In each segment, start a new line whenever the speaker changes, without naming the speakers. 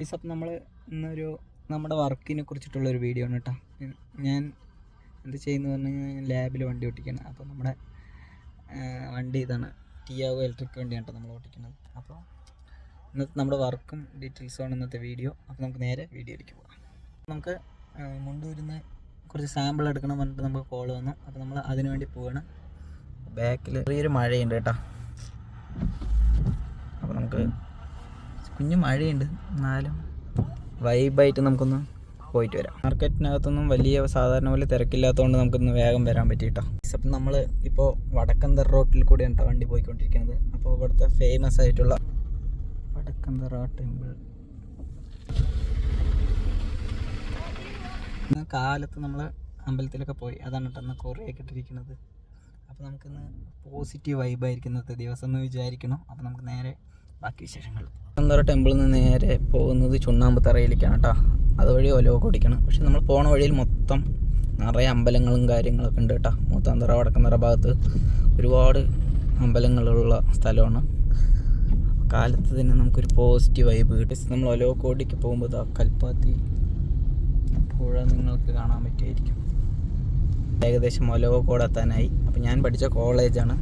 അപ്പം നമ്മൾ ഇന്നൊരു നമ്മുടെ വർക്കിനെ കുറിച്ചിട്ടുള്ളൊരു വീഡിയോ ആണ് കേട്ടോ. ഞാൻ എന്ത് ചെയ്യുന്നു പറഞ്ഞു കഴിഞ്ഞാൽ ലാബിൽ വണ്ടി ഓട്ടിക്കുകയാണ്. അപ്പോൾ നമ്മുടെ വണ്ടി ഇതാണ്, ടിയാഗോ ഇലക്ട്രിക് വണ്ടിയാണ് കേട്ടോ നമ്മൾ ഓട്ടിക്കുന്നത്. അപ്പോൾ ഇന്നത്തെ നമ്മുടെ വർക്കും ഡീറ്റെയിൽസുമാണ് ഇന്നത്തെ വീഡിയോ. അപ്പോൾ നമുക്ക് നേരെ വീഡിയോയിലേക്ക് പോകാം. നമുക്ക് മുണ്ടൂരിന്ന് കുറച്ച് സാമ്പിൾ എടുക്കണം പറഞ്ഞിട്ട് നമുക്ക് കോൾ വന്നു. അപ്പോൾ നമ്മൾ അതിനു വേണ്ടി പോവുകയാണ്. ബാക്കിൽ ചെറിയൊരു മഴയുണ്ട് കേട്ടോ. അപ്പോൾ നമുക്ക് കുഞ്ഞു മഴയുണ്ട്, എന്നാലും വൈബായിട്ട് നമുക്കൊന്ന് പോയിട്ട് വരാം. മാർക്കറ്റിനകത്തൊന്നും വലിയ സാധാരണ പോലെ തിരക്കില്ലാത്തതുകൊണ്ട് നമുക്കൊന്ന് വേഗം വരാൻ പറ്റി കേട്ടോ. അപ്പം നമ്മൾ ഇപ്പോൾ വടക്കന്തർ റോട്ടിൽ കൂടെയാണ് കേട്ടോ വണ്ടി പോയിക്കൊണ്ടിരിക്കുന്നത്. അപ്പോൾ ഇവിടുത്തെ ഫേമസ് ആയിട്ടുള്ള വടക്കന്തറ ടെമ്പിൾ, ഇന്ന് കാലത്ത് നമ്മൾ അമ്പലത്തിലൊക്കെ പോയി, അതാണ് കേട്ടോ ഇന്ന് കുറേയൊക്കെ ഇട്ടിരിക്കുന്നത്. അപ്പോൾ നമുക്കിന്ന് പോസിറ്റീവ് വൈബായിരിക്കും ഇന്നത്തെ ദിവസം എന്ന് വിചാരിക്കണം. അപ്പോൾ നമുക്ക് നേരെ ബാക്കി വിശേഷങ്ങൾ. വടക്കന്തറ ടെമ്പിളിൽ നിന്ന് നേരെ പോകുന്നത് ചുണ്ണാമ്പുത്തറയിലേക്കാണ് കേട്ടോ. അതുവഴി ഒലവൊക്കെ ഓടിക്കണം. പക്ഷെ നമ്മൾ പോണ വഴിയിൽ മൊത്തം നിറയെ അമ്പലങ്ങളും കാര്യങ്ങളൊക്കെ ഉണ്ട് കേട്ടോ. മൂത്താന്തറ വടക്കന്തറ ഭാഗത്ത് ഒരുപാട് അമ്പലങ്ങളുള്ള സ്ഥലമാണ്. കാലത്ത് തന്നെ നമുക്കൊരു പോസിറ്റീവ് വൈബ് കിട്ടും. നമ്മൾ ഒലവൊക്കെ ഓടിക്ക് പോകുമ്പോൾ കൽപ്പാത്തി പുഴ നിങ്ങൾക്ക് കാണാൻ പറ്റുമായിരിക്കും. ഏകദേശം ഒലവക്കോട് എത്താനായി. അപ്പോൾ ഞാൻ പഠിച്ച കോളേജാണ്.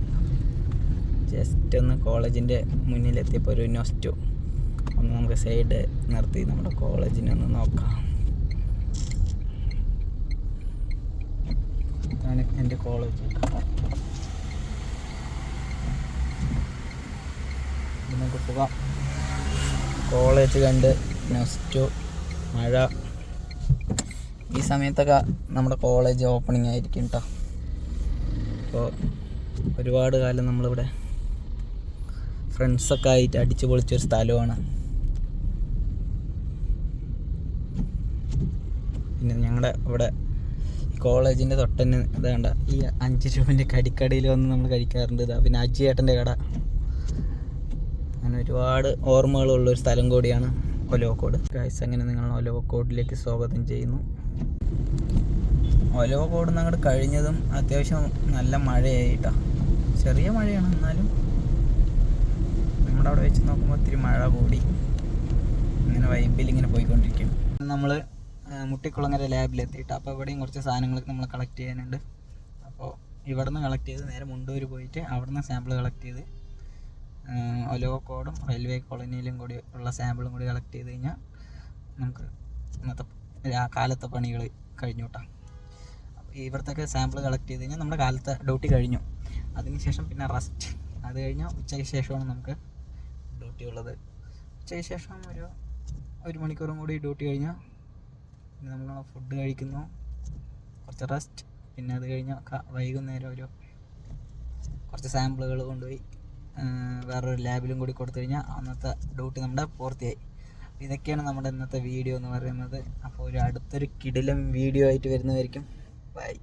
ജസ്റ്റ് ഒന്ന് കോളേജിൻ്റെ മുന്നിലെത്തിയപ്പോൾ ഒരു നൊസ്റ്റു ഒന്ന് നമുക്ക് സൈഡ് നിർത്തി നമ്മുടെ കോളേജിനെ ഒന്ന് നോക്കാം. ഇതാണ് എൻ്റെ കോളേജ്. നമുക്ക് പോകാം. കോളേജ് കണ്ട് നൊസ്റ്റു, മഴ, ഈ സമയത്തൊക്കെ നമ്മുടെ കോളേജ് ഓപ്പണിംഗ് ആയിരിക്കും കേട്ടോ. അപ്പോൾ ഒരുപാട് കാലം നമ്മളിവിടെ ഫ്രണ്ട്സൊക്കെ ആയിട്ട് അടിച്ചു പൊളിച്ചൊരു സ്ഥലമാണ്. പിന്നെ ഞങ്ങളുടെ ഇവിടെ കോളേജിൻ്റെ തൊട്ടന്നെ ഇതാണ്ട ഈ 5 രൂപൻ്റെ കടിക്കടയിൽ വന്ന് നമ്മൾ കഴിക്കാറുണ്ട്. ഇതാ പിന്നെ അജിയേട്ടൻ്റെ കട. അങ്ങനെ ഒരുപാട് ഓർമ്മകളുള്ളൊരു സ്ഥലം കൂടിയാണ് ഒലവക്കോട്. ഗൈസ്, അങ്ങനെ നിങ്ങൾ ഒലവക്കോടിലേക്ക് സ്വാഗതം ചെയ്യുന്നു. ഒലവക്കോട് നിന്ന് അങ്ങോട്ട് കഴിഞ്ഞതും അത്യാവശ്യം നല്ല മഴയായിട്ടാ. ചെറിയ മഴയാണ്, എന്നാലും നമ്മുടെ അവിടെ വെച്ച് നോക്കുമ്പോൾ ഒത്തിരി മഴ കൂടി. ഇങ്ങനെ വൈബിൽ ഇങ്ങനെ പോയിക്കൊണ്ടിരിക്കുകയാണ്. നമ്മൾ മുട്ടിക്കുളങ്ങര ലാബിലെത്തിയിട്ട് അപ്പോൾ ഇവിടെയും കുറച്ച് സാധനങ്ങളൊക്കെ നമ്മൾ കളക്ട് ചെയ്യാനുണ്ട്. അപ്പോൾ ഇവിടെ നിന്ന് കളക്ട് ചെയ്ത് നേരെ മുണ്ടൂർ പോയിട്ട് അവിടെ നിന്ന് സാമ്പിൾ കളക്ട് ചെയ്ത് ഒലവക്കോടും റെയിൽവേ കോളനിയിലും കൂടി ഉള്ള സാമ്പിളും കൂടി കളക്ട് ചെയ്ത് കഴിഞ്ഞാൽ നമുക്ക് ഇന്നത്തെ കാലത്തെ പണികൾ കഴിഞ്ഞു കേട്ടോ. ഇവിടത്തൊക്കെ സാമ്പിൾ കളക്ട് ചെയ്ത് കഴിഞ്ഞാൽ നമ്മുടെ കാലത്തെ ഡ്യൂട്ടി കഴിഞ്ഞു. അതിനുശേഷം പിന്നെ റെസ്റ്റ്. അത് കഴിഞ്ഞാൽ ഉച്ചയ്ക്ക് ശേഷമാണ് നമുക്ക് ഡ്യൂട്ടി ഉള്ളത്. ഉച്ചയ്ക്ക് ശേഷം ഒരു മണിക്കൂറും കൂടി ഡ്യൂട്ടി കഴിഞ്ഞാൽ പിന്നെ നമ്മൾ ഫുഡ് കഴിക്കുന്നു, കുറച്ച് റെസ്റ്റ്. പിന്നെ അത് കഴിഞ്ഞാൽ വൈകുന്നേരം കുറച്ച് സാമ്പിളുകൾ കൊണ്ടുപോയി വേറൊരു ലാബിലും കൂടി കൊടുത്തു കഴിഞ്ഞാൽ അന്നത്തെ ഡ്യൂട്ടി നമ്മുടെ പൂർത്തിയായി. ഇതൊക്കെയാണ് നമ്മുടെ ഇന്നത്തെ വീഡിയോ എന്ന് പറയുന്നത്. അപ്പോൾ അടുത്തൊരു കിടിലം വീഡിയോ ആയിട്ട് വരുന്നതായിരിക്കും. ബൈ.